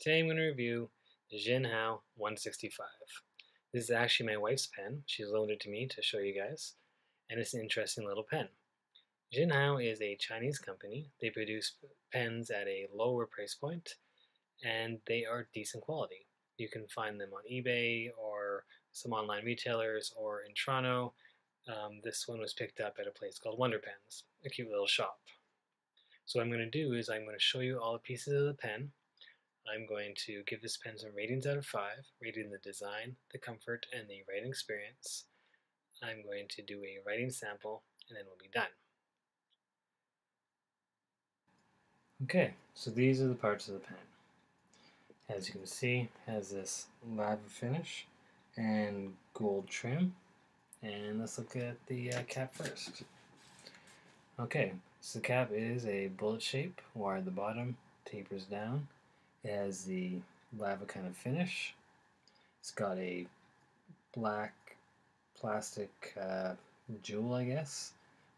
Today I'm going to review the Jinhao 165. This is actually my wife's pen. She loaned it to me to show you guys, and it's an interesting little pen. Jinhao is a Chinese company. They produce pens at a lower price point, and they are decent quality. You can find them on eBay or some online retailers or in Toronto. This one was picked up at a place called Wonder Pens, a cute little shop. So what I'm going to do is I'm going to show you all the pieces of the pen. I'm going to give this pen some ratings out of 5, rating the design, the comfort, and the writing experience. I'm going to do a writing sample, and then we'll be done. Okay, so these are the parts of the pen. As you can see, it has this lava finish and gold trim. And let's look at the cap first. Okay, so the cap is a bullet shape, where the bottom tapers down. It has the lava kind of finish. It's got a black plastic jewel, I guess,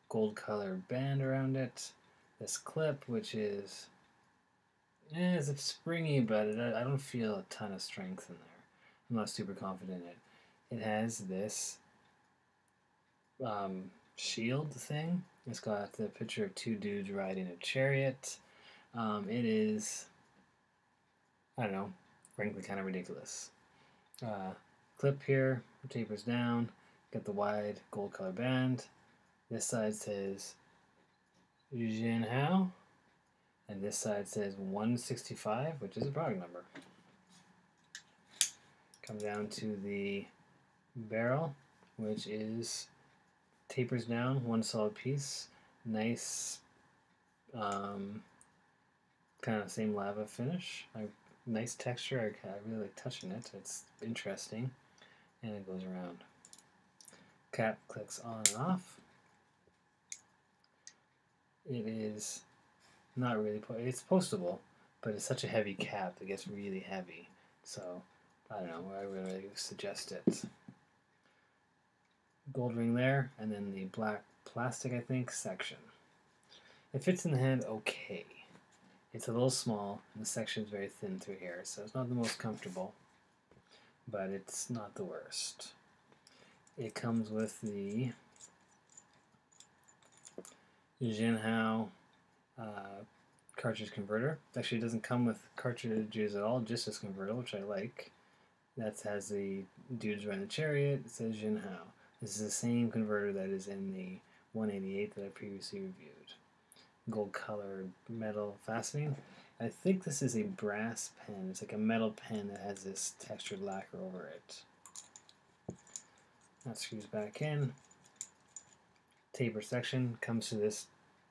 gold colored band around it. This clip, which is it's springy, but I don't feel a ton of strength in there. I'm not super confident in it. It has this shield thing. It's got the picture of 2 dudes riding a chariot. It is, I don't know, frankly kind of ridiculous. Clip here tapers down. Got the wide gold color band. This side says Jinhao, and this side says 165, which is a product number. Come down to the barrel, which is tapers down, one solid piece. Nice, kind of same lava finish. Nice texture. I really like touching it. It's interesting, and it goes around. Cap clicks on and off. It is not really, it's postable, but it's such a heavy cap that gets really heavy. So, I don't know, I would really suggest it. Gold ring there, and then the black plastic, I think, section. It fits in the hand okay. It's a little small, and the section is very thin through here, so it's not the most comfortable, but it's not the worst. It comes with the Jinhao cartridge converter. Actually, it doesn't come with cartridges at all, just this converter, which I like. That has the dudes riding the chariot. It says Jinhao. This is the same converter that is in the 188 that I previously reviewed. Gold colored metal fastening. I think this is a brass pen. It's like a metal pen that has this textured lacquer over it. That screws back in. Taper section comes to this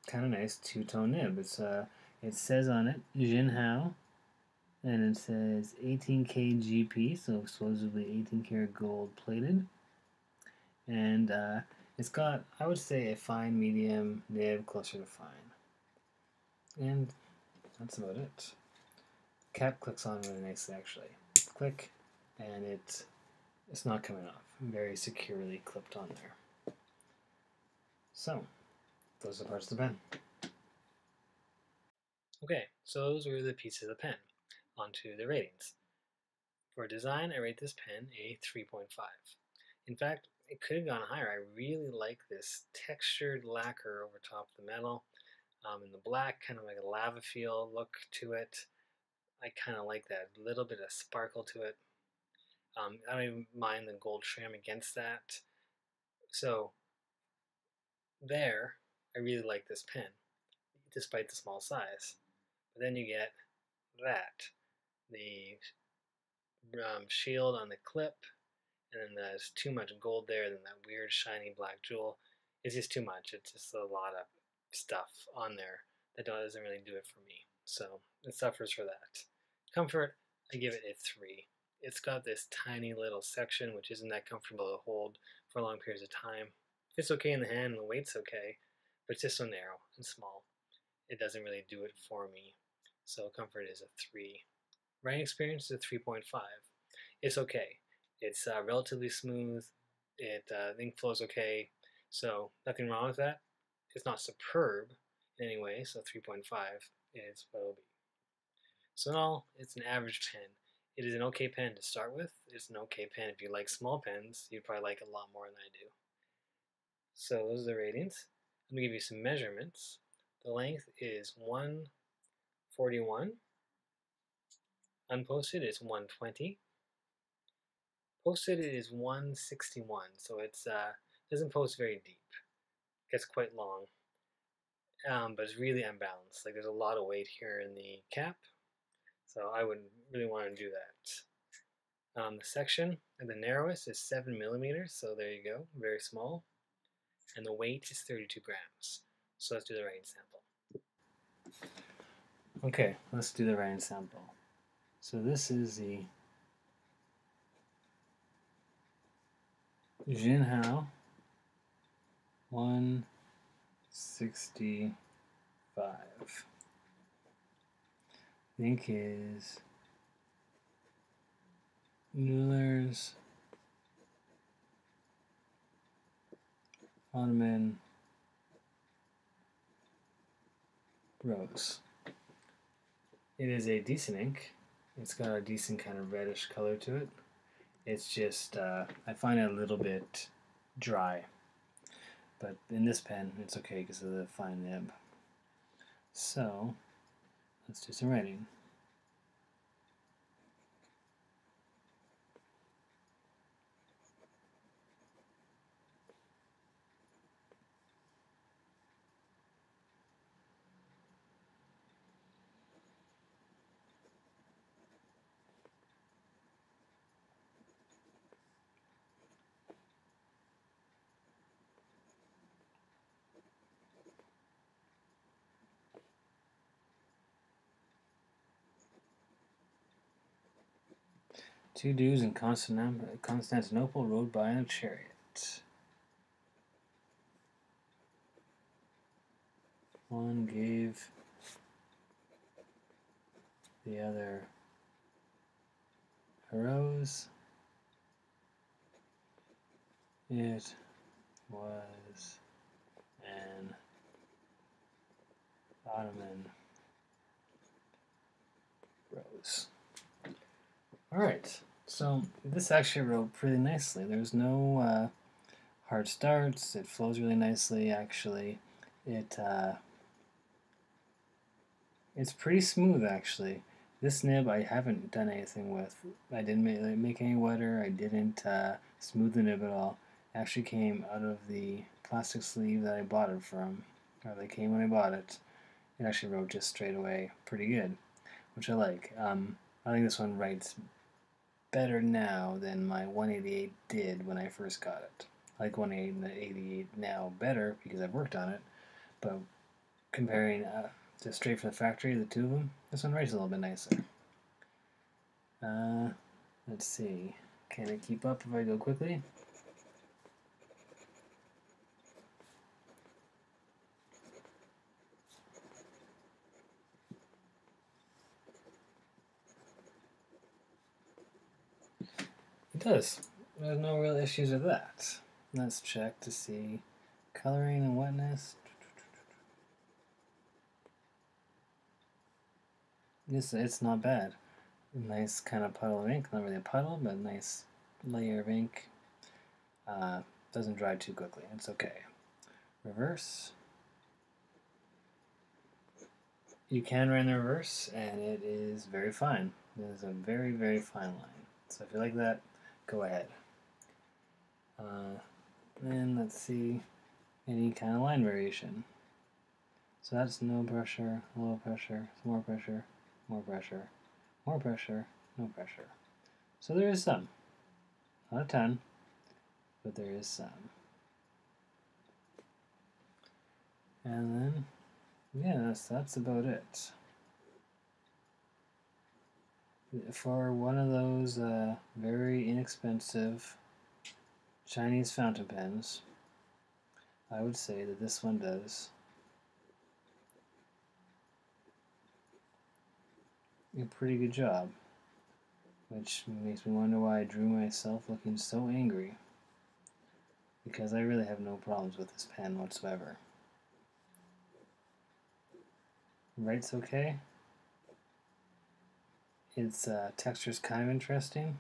kind of nice 2-tone nib. It says on it Jinhao, and it says 18K GP, so supposedly 18 karat gold plated. And it's got, I would say, a fine medium nib, closer to fine. And that's about it. Cap clicks on really nicely, actually. Click, and it's not coming off. Very securely clipped on there. So, those are the parts of the pen. Okay, so those were the pieces of the pen. Onto the ratings. For design, I rate this pen a 3.5. In fact, it could have gone higher. I really like this textured lacquer over top of the metal. And the black, kind of like a lava feel look to it. I kind of like that little bit of sparkle to it. I don't even mind the gold trim against that. So there, I really like this pen, despite the small size. But then you get that, the shield on the clip, and then there's too much gold there, then that weird shiny black jewel. It's just too much. It's just a lot of stuff on there that doesn't really do it for me. So it suffers for that. Comfort, I give it a 3. It's got this tiny little section which isn't that comfortable to hold for long periods of time. It's okay in the hand and the weight's okay, but it's just so narrow and small. It doesn't really do it for me. So comfort is a 3. Writing experience is a 3.5. It's okay. It's relatively smooth. Ink flows okay. So nothing wrong with that. It's not superb in any way, so 3.5 is what it'll be. So in all, it's an average pen. It is an okay pen to start with. It's an okay pen if you like small pens. You'd probably like it a lot more than I do. So those are the ratings. I'm going to give you some measurements. The length is 141. Unposted is 120. Posted is 161. So it's doesn't post very deep. It gets quite long, but it's really unbalanced. Like there's a lot of weight here in the cap, so I wouldn't really want to do that. The section and the narrowest is 7 millimeters, so there you go, very small. And the weight is 32 grams. So let's do the writing sample. Okay, let's do the writing sample. So this is the Jinhao 165. Ink is Mueller's Ottoman Rose. It is a decent ink. It's got a decent kind of reddish color to it. It's just, I find it a little bit dry. But in this pen, it's okay because of the fine nib. So, let's do some writing. Two dudes in Constantinople rode by in a chariot. One gave the other a rose. It was an Ottoman rose. Alright, so this actually wrote pretty nicely. There's no hard starts. It flows really nicely, actually. It's pretty smooth, actually. This nib I haven't done anything with. I didn't make any wetter. I didn't smooth the nib at all. It actually came out of the plastic sleeve that I bought it from, or they came when I bought it. It actually wrote just straight away pretty good, which I like. I think this one writes better now than my 188 did when I first got it. I like 188 now better because I've worked on it, but comparing just straight from the factory, the two of them, this one writes a little bit nicer. Let's see. Can I keep up if I go quickly? It does. There's no real issues with that. Let's check to see coloring and wetness. It's not bad. Nice kind of puddle of ink. Not really a puddle, but nice layer of ink. Doesn't dry too quickly. It's okay. Reverse. You can write in the reverse, and it is very fine. It is a very, very fine line. So if you like that, go ahead. Then let's see any kind of line variation. So that's no pressure, low pressure, more pressure, more pressure, more pressure, no pressure. So there is some. Not a ton, but there is some. And then, yeah, that's about it. For one of those very inexpensive Chinese fountain pens, I would say that this one does a pretty good job, which makes me wonder why I drew myself looking so angry, because I really have no problems with this pen whatsoever. Writes okay. Its texture is kind of interesting.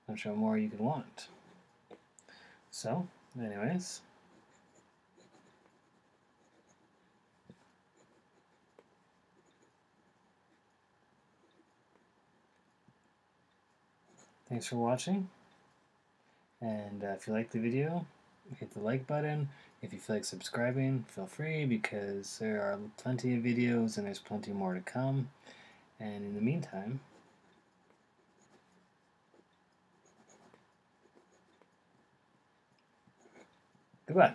Not sure what more you could want. So, anyways, thanks for watching. And if you like the video, hit the like button. If you feel like subscribing, feel free, because there are plenty of videos and there's plenty more to come. And in the meantime, goodbye.